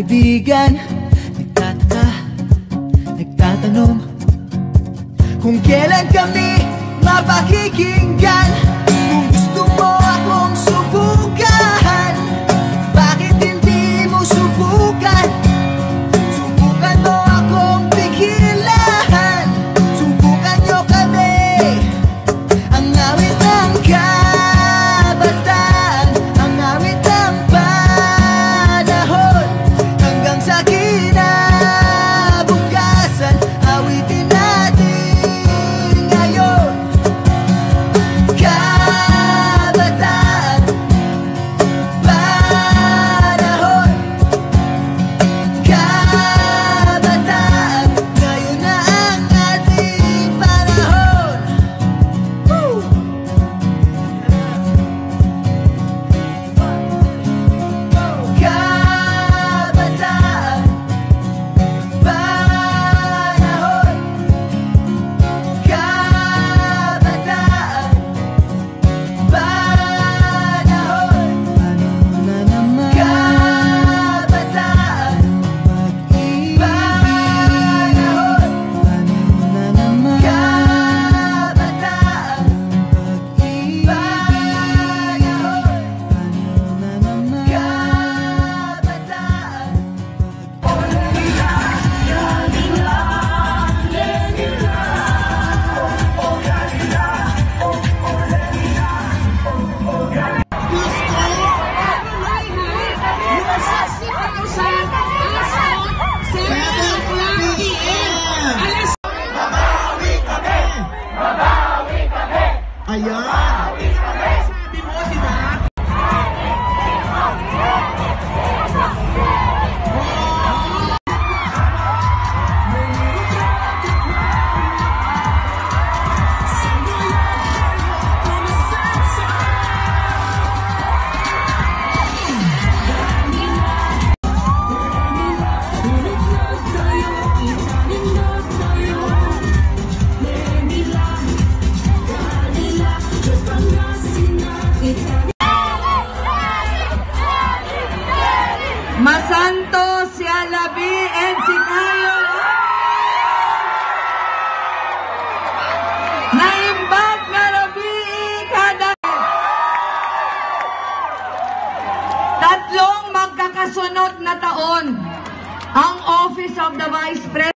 kaibigan, nagtatanong kung kailan kami mapakikinggan. Kung gusto mo akong subukan, bakit hindi mo subukan? Subukan mo akong pigilan, subukan nyo kami. Ang awit ng kabataan, ang awit ng panahon, hanggang sa kinabukasan, awitin natin ngayon. Kabataan, panahon, kabataan, ngayon na ang ating panahon. Woo! Kabataan, panahon, kabataan, panahon, panahon na naman. Kabataan, panahon, panahon na naman. Kabataan, panahon, panahon na naman. Kabataan. Ayan! Sabi mo, di ba? Masanto, si Alabi, and si Kayo naimbag nga labi kada tatlong magkakasunod na taon ang Office of the Vice President